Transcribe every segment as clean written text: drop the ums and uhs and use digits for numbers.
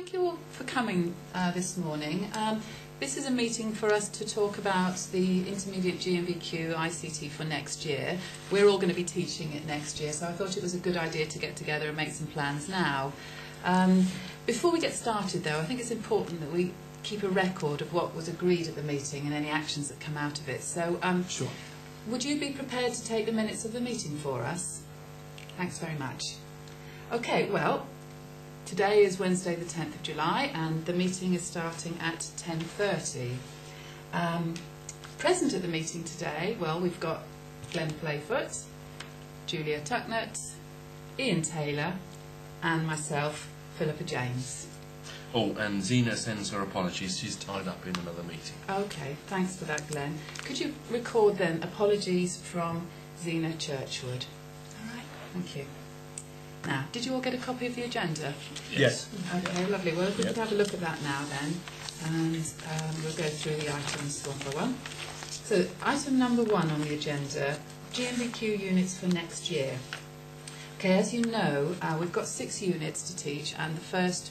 Thank you all for coming this morning. This is a meeting for us to talk about the Intermediate GMVQ ICT for next year. We're all going to be teaching it next year, so I thought it was a good idea to get together and make some plans now. Before we get started though, I think it's important that we keep a record of what was agreed at the meeting and any actions that come out of it. So, Sure. Would you be prepared to take the minutes of the meeting for us? Thanks very much. Okay, well, today is Wednesday the 10th of July and the meeting is starting at 10:30. Present at the meeting today, well, we've got Glenn Playfoot, Julia Tucknett, Ian Taylor and myself, Philippa James. Oh, and Zena sends her apologies. She's tied up in another meeting. Okay, thanks for that, Glenn. Could you record then apologies from Zena Churchwood? All right, thank you. Now, did you all get a copy of the agenda? Yes. Okay, lovely. Well, if we could have a look at that now then, and we'll go through the items one by one. So, item number 1 on the agenda, GMVQ units for next year. Okay, as you know, we've got 6 units to teach, and the first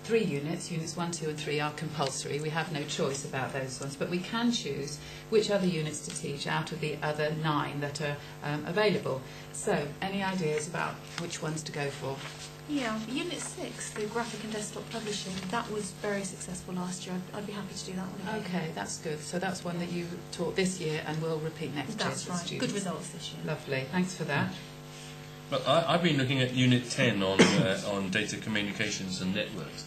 3 units, units 1, 2 and 3, are compulsory. We have no choice about those ones, but we can choose which other units to teach out of the other 9 that are available. So, any ideas about which ones to go for? Yeah, Unit 6, the graphic and desktop publishing, that was very successful last year. I'd be happy to do that one again. Okay, that's good. So that's one that you taught this year and will repeat next year. That's right. Students. Good results this year. Lovely. Thanks for that. Well, I've been looking at Unit 10 on data communications and networks,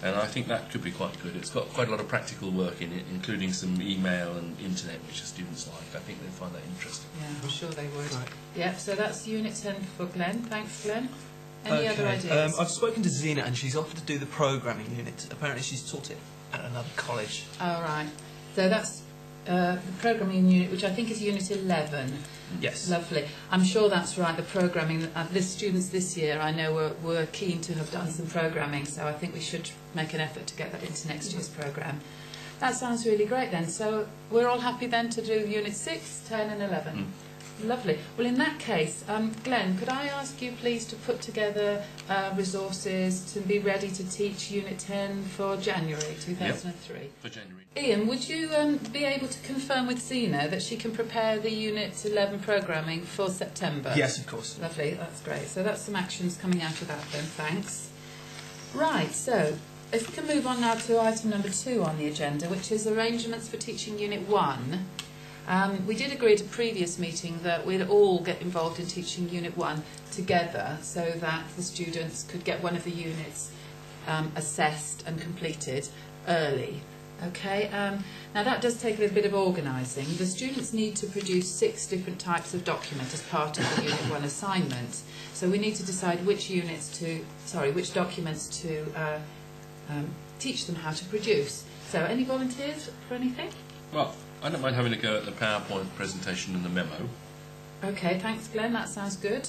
and I think that could be quite good. It's got quite a lot of practical work in it, including some email and internet, which the students like. I think they'd find that interesting. Yeah, I'm sure they would. Right. Yep, so that's Unit 10 for Glenn. Thanks, Glenn. Any other ideas? I've spoken to Zena and she's offered to do the programming unit. Apparently she's taught it at another college. All right. So that's the programming unit, which I think is Unit 11. Yes. Lovely. I'm sure that's right, the programming. The students this year, I know, were keen to have done some programming, so I think we should make an effort to get that into next year's programme. That sounds really great then. So we're all happy then to do Unit 6, 10 and 11. Lovely. Well, in that case, Glenn, could I ask you please to put together resources to be ready to teach Unit 10 for January 2003? Yep, for January. Ian, would you be able to confirm with Zena that she can prepare the Unit 11 programming for September? Yes, of course. Lovely, that's great. So that's some actions coming out of that then, thanks. Right, so if we can move on now to item number 2 on the agenda, which is arrangements for teaching Unit 1. We did agree at a previous meeting that we'd all get involved in teaching Unit 1 together so that the students could get one of the units assessed and completed early. Okay, now that does take a little bit of organising. The students need to produce 6 different types of document as part of the Unit 1 assignment. So we need to decide which documents to teach them how to produce. So any volunteers for anything? Well, I don't mind having a go at the PowerPoint presentation and the memo. Okay, thanks Glenn, that sounds good.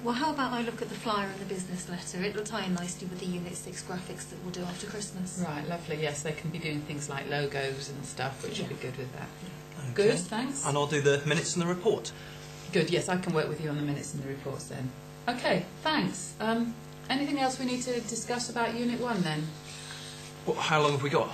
Well, how about I look at the flyer and the business letter? It'll tie in nicely with the Unit 6 graphics that we'll do after Christmas. Right, lovely, yes, they can be doing things like logos and stuff, which would be good with that. Okay. Good, thanks. And I'll do the minutes and the report. Good, yes, I can work with you on the minutes and the reports then. Okay, thanks. Anything else we need to discuss about Unit 1 then? Well, how long have we got?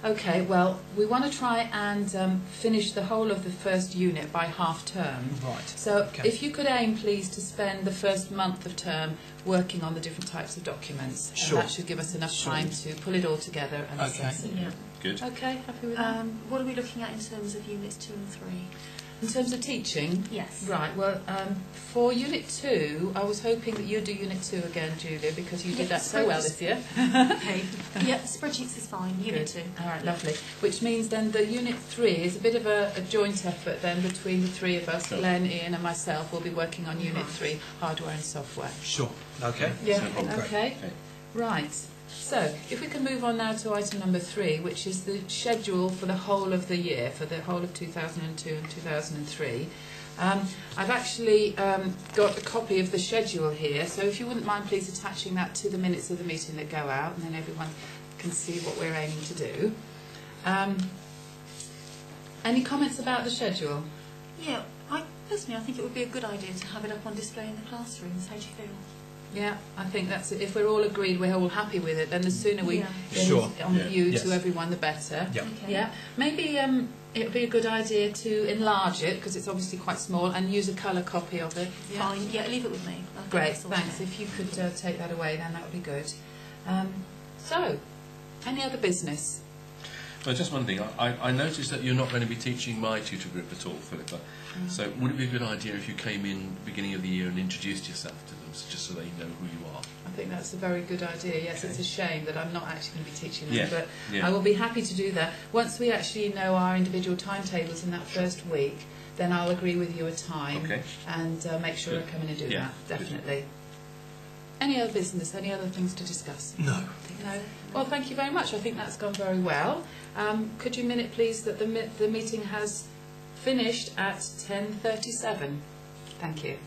Okay, well, we want to try and finish the whole of the first unit by half term. Right. So Okay. if you could aim, please, to spend the first month of term working on the different types of documents. Sure. And that should give us enough time to pull it all together and assess it. Yeah. Good. Okay, happy with that? What are we looking at in terms of Units 2 and 3? In terms of teaching? Yes. Right, well, for Unit 2, I was hoping that you'd do Unit 2 again, Julia, because you did that so well this year. Okay. Yeah, spreadsheets is fine. Unit 2. All right, lovely. Which means then the Unit 3 is a bit of a joint effort then between the 3 of us, Sure. Glenn, Ian and myself. Will be working on Unit 3, hardware and software. Sure. Okay. Yeah, No problem. okay. Right. So, if we can move on now to item number 3, which is the schedule for the whole of the year, for the whole of 2002 and 2003. I've actually got a copy of the schedule here, so if you wouldn't mind please attaching that to the minutes of the meeting that go out, and then everyone can see what we're aiming to do. Any comments about the schedule? Yeah, personally I think it would be a good idea to have it up on display in the classrooms. How do you feel? Yeah, I think that's it. If we're all agreed, we're all happy with it, then the sooner we Yeah. get Sure. it on Yeah. view Yes. to everyone, the better. Yeah. Okay. Yeah, maybe it would be a good idea to enlarge it, because it's obviously quite small, and use a colour copy of it. Yeah. Fine. Yeah, leave it with me. I'll get Great, that sorted thanks. out. If you could take that away, then that would be good. So, any other business? Well, just one thing. I noticed that you're not going to be teaching my tutor group at all, Philippa. So would it be a good idea if you came in the beginning of the year and introduced yourself to them, just so they know who you are? I think that's a very good idea. Yes, Okay. it's a shame that I'm not actually going to be teaching them, Yeah, but yeah. I will be happy to do that. Once we actually know our individual timetables in that first week, then I'll agree with you a time Okay. and make sure Good. I come in and do Yeah, that, good. definitely. Any other business, any other things to discuss? No. No? Well, thank you very much. I think that's gone very well. Could you minute, please, that the meeting has finished at 10:37? Thank you.